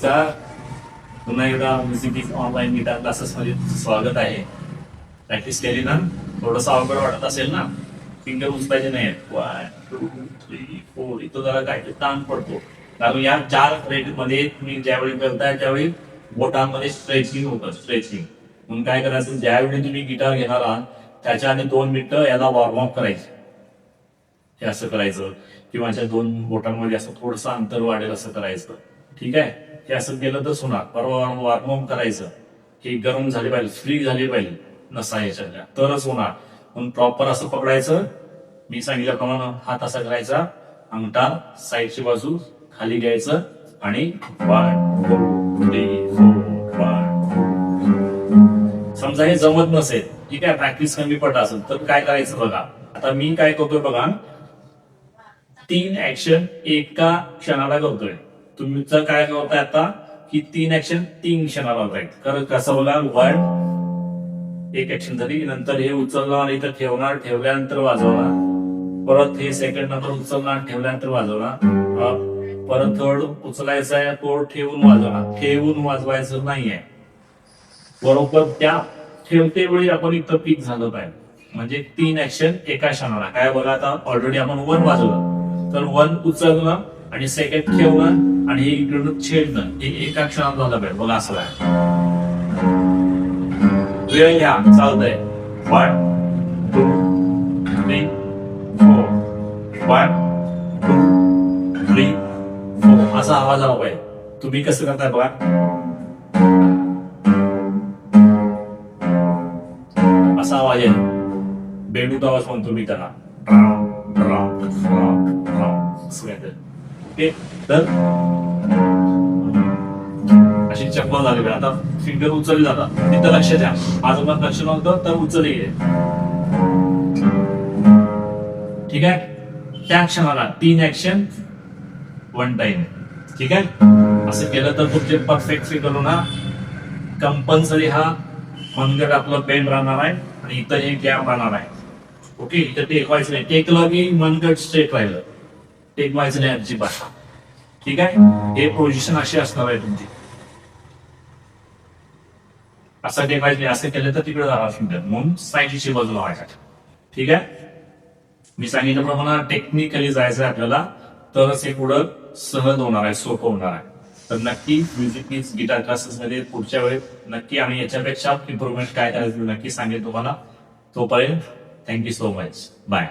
नमस्कार. पुन्हा एकदा म्युझिक ऑनलाईन गिटार क्लासेस मध्ये स्वागत आहे. प्रॅक्टिस केली ना? थोडस अवघड वाटत असेल ना? फिंगर उचलायचे नाही. 1 2 3 4 इथं जरा काय ताण पडतो, कारण या 4 रेट मध्ये तुम्ही ज्यावेळी करताय त्यावेळी बोटांमध्ये स्ट्रेचिंग होतं. स्ट्रेचिंग म्हणून काय करायचं, ज्यावेळी तुम्ही गिटार घेणार आहात त्याच्या आधी 2 मिनिटं याला वॉर्मअप करायचं. हे असं करायचं किंवा त्या 2 बोटांमध्ये असं थोडंसं अंतर वाढेल असं करायचं. ठीक आहे. हे असं केलं तर होणार. परवा वॉर्मअप करायचं. हे गरम झाले पाहिजे, फ्री झाली पाहिजे नसा याच्यातल्या, तरच होणार. म्हणून प्रॉपर असं पकडायचं. मी सांगितल्याप्रमाणे हात असा करायचा, अंगठा साईडची बाजू खाली घ्यायचं आणि 1 2 3 4 5. समजा हे जमत नसेल, ठीक आहे, प्रॅक्टिस कमी पडत असेल तर काय करायचं बघा. आता मी काय करतोय बघा, 3 ऍक्शन एका क्षणाला करतोय. तुमचं काय करताय आता की 3 ऍक्शन 3 क्षणाला होत आहेत. कारण कसं बघा, 1 एक ऍक्शन झाली, नंतर हे उचलणार इथं ठेवणार, ठेवल्यानंतर वाजवणार, परत हे सेकंड नंतर उचलणार, ठेवल्यानंतर वाजवणार, परत थर्ड उचलायचा आहे तो ठेवून वाजवणार. ठेवून वाजवायचं नाहीये. बरोबर त्या ठेवते वेळी आपण इथं पीक झालं पाहिजे. म्हणजे 3 ऍक्शन एका क्षणाला. काय बघा, आता ऑलरेडी आपण 1 वाजवलं, तर 1 उचलणं आणि सेकंड ठेवणं आणि हे इकडून छेडणं, हे एका क्षणात झालं पाहिजे. बघा असं आहे. वेळ घ्या, चालतंय. 1 2 3 4 1 2 3 4 असा आवाज आला पाहिजे. तुम्ही कसं करताय बघा, असा आवाज आहे. बेडूक आवाज म्हणतो मी त्याला. ओके, तर अशी चप्पल झाली. आता फिंगर उचलली जातात, तिथं लक्ष द्या. माझं पण लक्ष नव्हतं तर उचलली आहे. ठीक आहे. त्या क्षणाला 3 ऍक्शन 1 टाइम. ठीक आहे. असं केलं तर तुमचे परफेक्ट फिंगर होणार. कंपल्सरी हा मनगट आपलं बेंड राहणार आहे आणि इथं एक गॅप राहणार आहे. ओके, इथं टेक व्हायचं नाही. टेकलं की मनगट स्ट्रेट राहिलं, टेक व्हायचं नाही अजिबात. ठीक आहे. हे पोझिशन अशी असणार आहे तुमची. असं टेक व्हायचं नाही. असं केलं तर तिकडे जाणार फिंगर, म्हणून साईडची बाजू लावायचा. ठीक आहे. मी सांगितल्याप्रमाणे टेक्निकली जायचं आहे आपल्याला, तरच हे पुढं सहज होणार आहे, सोपं होणार आहे. तर नक्की म्युझिक गिटार क्लासेस मध्ये पुढच्या वेळेस नक्की आणि याच्यापेक्षा इम्प्रुव्हमेंट काय करायचं नक्की सांगेल तुम्हाला. तोपर्यंत थँक्यू सो मच. बाय.